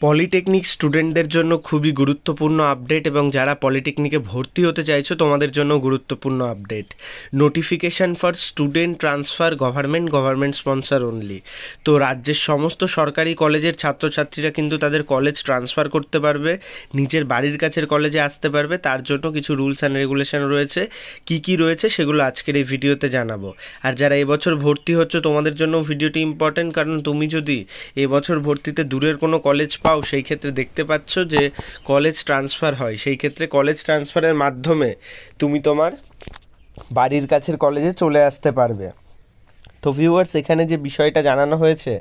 Polytechnic স্টুডেন্টদের জন্য খুবই গুরুত্বপূর্ণ আপডেট এবং যারা পলিটেকনিকে ভর্তি হতে চাইছো তোমাদের জন্য গুরুত্বপূর্ণ update. Notification for student transfer government sponsor only. তো রাজ্যের সমস্ত সরকারি কলেজের ছাত্রছাত্রীরা কিন্তু তাদের কলেজ ট্রান্সফার করতে পারবে, নিজের বাড়ির কাছের কলেজে আসতে পারবে। তার জন্য কিছু রুলস অ্যান্ড রেগুলেশন রয়েছে, কি রয়েছে সেগুলো আজকের এই ভিডিওতে জানাবো। আর যারা এবছর ভর্তি হচ্ছে তোমাদের জন্য ভিডিওটি ইম্পর্টেন্ট, কারণ তুমি যদি এবছর ভর্তিতে দূরের কোনো কলেজ পাও সেই ক্ষেত্রে দেখতে পাচ্ছ যে কলেজ ট্রান্সফার হয়, সেই ক্ষেত্রে কলেজ ট্রান্সফারের মাধ্যমে তুমি তোমার বাড়ির কাছের কলেজে চলে আসতে পারবে। তো ভিউয়ার্স, এখানে যে বিষয়টা জানানো হয়েছে,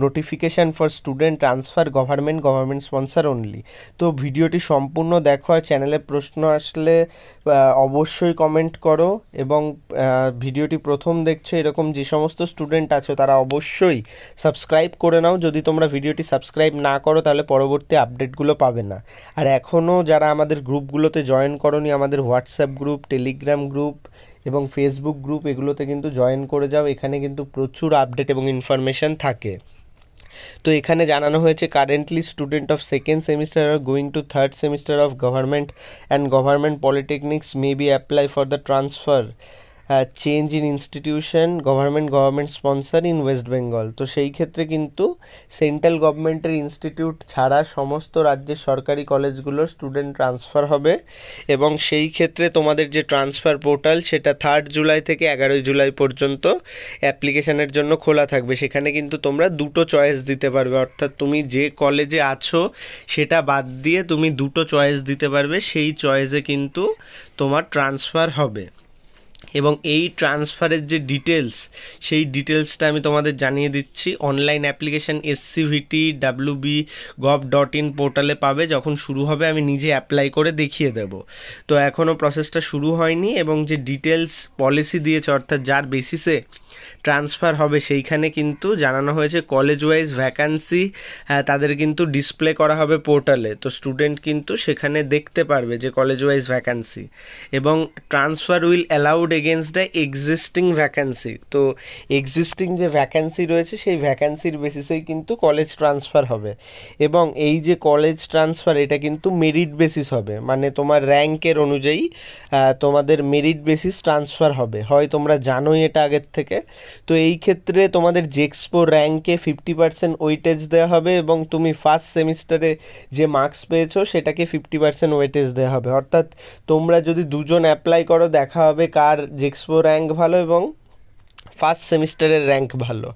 notification for student transfer government sponsor only. তো ভিডিওটি সম্পূর্ণ দেখো, আর চ্যানেলে প্রশ্ন আসলে অবশ্যই কমেন্ট করো, এবং ভিডিওটি প্রথম দেখছো এরকম যে সমস্ত স্টুডেন্ট আছো তারা অবশ্যই সাবস্ক্রাইব করে নাও। যদি তোমরা ভিডিওটি সাবস্ক্রাইব না করো তাহলে পরবর্তী আপডেটগুলো পাবে না। আর এখনও যারা আমাদের গ্রুপগুলোতে জয়েন করোনি, আমাদের হোয়াটসঅ্যাপ গ্রুপ, টেলিগ্রাম গ্রুপ এবং ফেসবুক গ্রুপ, এগুলোতে কিন্তু জয়েন করে যাও। এখানে কিন্তু প্রচুর আপডেট এবং ইনফরমেশান থাকে। তো এখানে জানানো হয়েছে currently student of second semester are going to third semester of government polytechnics may be apply for the transfer change in institution government sponsor in West Bengal. তো সেই ক্ষেত্রে কিন্তু সেন্ট্রাল গভর্নমেন্টের ইনস্টিটিউট ছাড়া সমস্ত রাজ্যের সরকারি কলেজগুলোর স্টুডেন্ট ট্রান্সফার হবে, এবং সেই ক্ষেত্রে তোমাদের যে ট্রান্সফার পোর্টাল সেটা 3 জুলাই থেকে 11 জুলাই পর্যন্ত অ্যাপ্লিকেশানের জন্য খোলা থাকবে। সেখানে কিন্তু তোমরা দুটো চয়েস দিতে পারবে, অর্থাৎ তুমি যে কলেজে আছো সেটা বাদ দিয়ে তুমি দুটো চয়েস দিতে পারবে, সেই চয়েসে কিন্তু তোমার ট্রান্সফার হবে। এবং এই ট্রান্সফারের যে ডিটেলস, সেই ডিটেলসটা আমি তোমাদের জানিয়ে দিচ্ছি। অনলাইন অ্যাপ্লিকেশান scvt.wb.gov.in পোর্টালে পাবে। যখন শুরু হবে আমি নিজে অ্যাপ্লাই করে দেখিয়ে দেব। তো এখনও প্রসেসটা শুরু হয়নি, এবং যে ডিটেলস পলিসি দিয়েছে অর্থাৎ যার বেসিসে ট্রান্সফার হবে সেইখানে কিন্তু জানানো হয়েছে কলেজ ওয়াইজ ভ্যাকান্সি তাদের কিন্তু ডিসপ্লে করা হবে পোর্টালে। তো স্টুডেন্ট কিন্তু সেখানে দেখতে পারবে যে কলেজ ওয়াইজ ভ্যাকান্সি, এবং transfer will allowed against the existing vacancy. তো এক্সিস্টিং যে ভ্যাকান্সি রয়েছে সেই ভ্যাকান্সির বেসিসেই কিন্তু কলেজ ট্রান্সফার হবে। এবং এই যে কলেজ ট্রান্সফার এটা কিন্তু মেরিট বেসিস হবে, মানে তোমার র্যাঙ্কের অনুযায়ী তোমাদের মেরিট বেসিস ট্রান্সফার হবে। হয় তোমরা জানোই এটা আগের থেকে। তো এই ক্ষেত্রে তোমাদের জেক্সপো র্যাঙ্কে 50% ওয়েটেজ দেওয়া হবে, এবং তুমি ফার্স্ট সেমিস্টারে যে মার্কস পেয়েছো সেটাকে 50% ওয়েটেজ দেওয়া হবে। অর্থাৎ তোমরা যদি দুজন অ্যাপ্লাই করো, দেখা হবে কার জেক্সপো র্যাঙ্ক ভালো এবং ফার্স্ট সেমিস্টারের র্যাঙ্ক ভালো।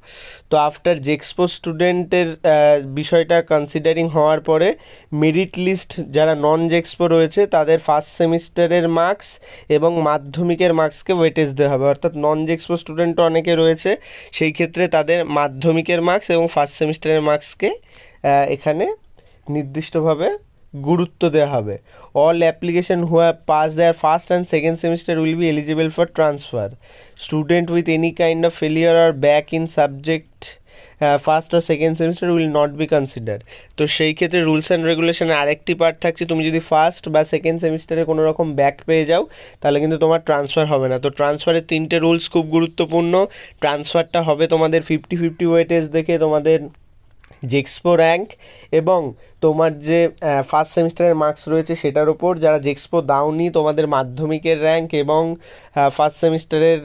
তো আফটার জেক্সপো স্টুডেন্টের বিষয়টা কনসিডারিং হওয়ার পরে মেরিট লিস্ট যারা নন জেক্সপো রয়েছে তাদের ফার্স্ট সেমিস্টারের মার্কস এবং মাধ্যমিকের মার্কসকে ওয়েটেজ দেওয়া হবে। অর্থাৎ নন জেক্সপো স্টুডেন্টও অনেকে রয়েছে, সেই ক্ষেত্রে তাদের মাধ্যমিকের মার্কস এবং ফার্স্ট সেমিস্টারের মার্কসকে এখানে নির্দিষ্টভাবে গুরুত্ব দেওয়া হবে। All application who have pass their first and second semester will be eligible for transfer. Student with any kind of failure or back in subject first or second semester will not be consider. তো সেই ক্ষেত্রে rules and রেগুলেশনের আরেকটি part থাকছে, তুমি যদি first বা second সেমিস্টারে কোনো রকম ব্যাক পেয়ে যাও তাহলে কিন্তু তোমার ট্রান্সফার হবে না। তো ট্রান্সফারের 3টে রুলস খুব গুরুত্বপূর্ণ। ট্রান্সফারটা হবে তোমাদের 50-50 ওয়েটেজ দেখে তোমাদের জেক্সপো র্যাঙ্ক এবং তোমার যে ফার্স্ট সেমিস্টারের মার্কস রয়েছে সেটার ওপর। যারা জেক্সপো দাওনি তোমাদের মাধ্যমিকের র্যাঙ্ক এবং ফার্স্ট সেমিস্টারের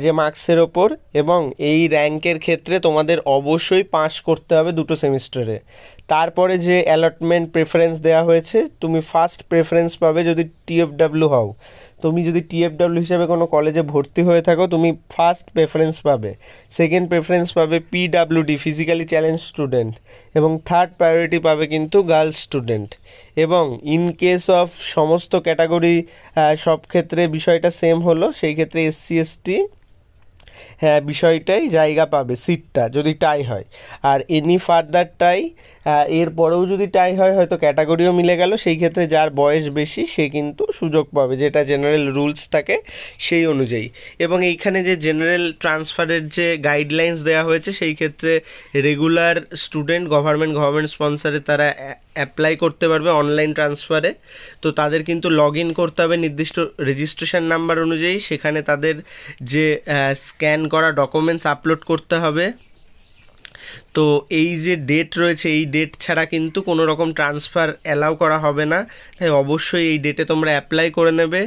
যে মার্কসের ওপর, এবং এই র্যাঙ্কের ক্ষেত্রে তোমাদের অবশ্যই পাস করতে হবে দুটো সেমিস্টারে। তারপরে যে অ্যালটমেন্ট প্রেফারেন্স দেওয়া হয়েছে, তুমি ফার্স্ট প্রেফারেন্স পাবে যদি টিএফডাব্লিউ হও। তুমি যদি টিএফডাব্লিউ হিসাবে কোনো কলেজে ভর্তি হয়ে থাকো তুমি ফার্স্ট প্রেফারেন্স পাবে। সেকেন্ড প্রেফারেন্স পাবে পিডাব্লিউডি ফিজিক্যালি চ্যালেঞ্জ স্টুডেন্ট, এবং থার্ড প্রায়োরিটি পাবে কিন্তু গার্লস স্টুডেন্ট। এবং ইন কেস অফ সমস্ত ক্যাটাগরি সব ক্ষেত্রে বিষয়টা সেম হলো, সেই ক্ষেত্রে এসসি এসটি বিষয়টাই জায়গা পাবে, সিটটা যদি টাই হয়। আর এনি ফার্দার টাই, এরপরেও যদি টাই হয়, হয়তো ক্যাটাগরিও মিলে গেল, সেই ক্ষেত্রে যার বয়স বেশি সে কিন্তু সুযোগ পাবে, যেটা জেনারেল রুলস থাকে সেই অনুযায়ী। এবং এইখানে যে জেনারেল ট্রান্সফারের যে গাইডলাইন্স দেওয়া হয়েছে, সেই ক্ষেত্রে রেগুলার স্টুডেন্ট গভর্নমেন্ট স্পন্সরে তারা অ্যাপ্লাই করতে পারবে অনলাইন ট্রান্সফারে। তো তাদের কিন্তু লগ ইন করতে হবে নির্দিষ্ট রেজিস্ট্রেশন নাম্বার অনুযায়ী, সেখানে তাদের যে স্ক্যান করা ডকুমেন্টস আপলোড করতে হবে, তো এই যে ডেট রয়েছে এই ডেট ছাড়া কিন্তু কোনো রকম ট্রান্সফার অ্যালাউ করা হবে না, তাই অবশ্যই এই ডেটে তোমরা অ্যাপ্লাই করে নেবে।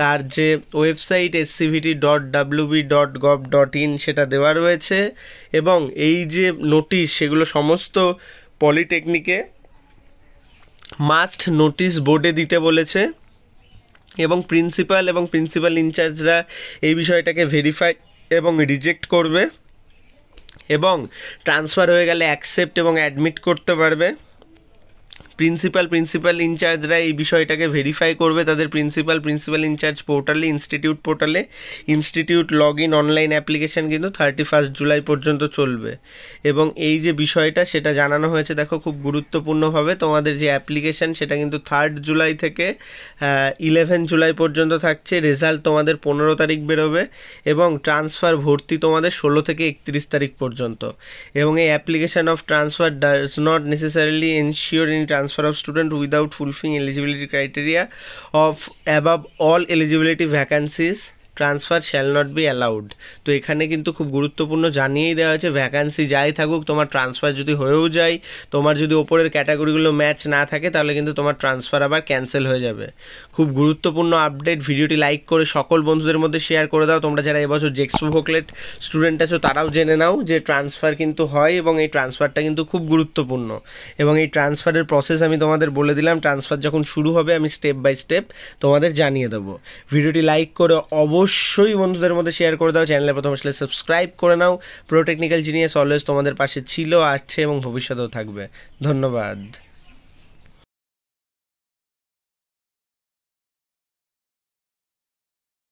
তার যে ওয়েবসাইট scvt.wb.gov.in সেটা দেওয়া রয়েছে, এবং এই যে নোটিশ সেগুলো সমস্ত পলিটেকনিকে মাস্ট নোটিশ বোর্ডে দিতে বলেছে, এবং প্রিন্সিপাল ইনচার্জরা এই বিষয়টাকে ভেরিফাই এবং রিজেক্ট করবে, এবং ট্রান্সফার হয়ে গেলে অ্যাকসেপ্ট এবং অ্যাডমিট করতে পারবে। প্রিন্সিপাল ইনচার্জরা এই বিষয়টাকে ভেরিফাই করবে তাদের প্রিন্সিপাল ইনচার্জ পোর্টালে, ইনস্টিটিউট পোর্টালে। Institute log in online application কিন্তু 31 জুলাই পর্যন্ত চলবে, এবং এই যে বিষয়টা সেটা জানানো হয়েছে দেখো খুব গুরুত্বপূর্ণভাবে। তোমাদের যে অ্যাপ্লিকেশান সেটা কিন্তু 3 জুলাই থেকে 11 জুলাই পর্যন্ত থাকছে। রেজাল্ট তোমাদের 15 তারিখ বেরোবে, এবং ট্রান্সফার ভর্তি তোমাদের 16 থেকে 31 তারিখ পর্যন্ত। এবং এই application of transfer does not necessarily ensure any transfer of student without fulfilling eligibility criteria of above all eligibility vacancies transfer shall not be allowed. তো এখানে কিন্তু খুব গুরুত্বপূর্ণ জানিয়েই দেওয়া হয়েছে, ভ্যাকান্সি যাই থাকুক তোমার ট্রান্সফার যদি হয়েও যায়, তোমার যদি ওপরের ক্যাটাগরিগুলো ম্যাচ না থাকে তাহলে কিন্তু তোমার ট্রান্সফার আবার ক্যান্সেল হয়ে যাবে। খুব গুরুত্বপূর্ণ আপডেট। ভিডিওটি লাইক করে সকল বন্ধুদের মধ্যে শেয়ার করে দাও। তোমরা যারা এবছর জেক্সপো ভোকলেট স্টুডেন্ট আছো তারাও জেনে নাও যে ট্রান্সফার কিন্তু হয়, এবং এই ট্রান্সফারটা কিন্তু খুব গুরুত্বপূর্ণ। এবং এই ট্রান্সফারের প্রসেস আমি তোমাদের বলে দিলাম, ট্রান্সফার যখন শুরু হবে আমি স্টেপ বাই স্টেপ তোমাদের জানিয়ে দেবো। ভিডিওটি লাইক করে অবশ্যই বন্ধুদের মধ্যে শেয়ার করে দাও। চ্যানেলে প্রথম আসলে সাবস্ক্রাইব করে নাও। প্রো টেকনিক্যাল জিনিয়াস অলওয়েজ তোমাদের পাশে ছিল, আছে এবং ভবিষ্যতেও থাকবে। ধন্যবাদ।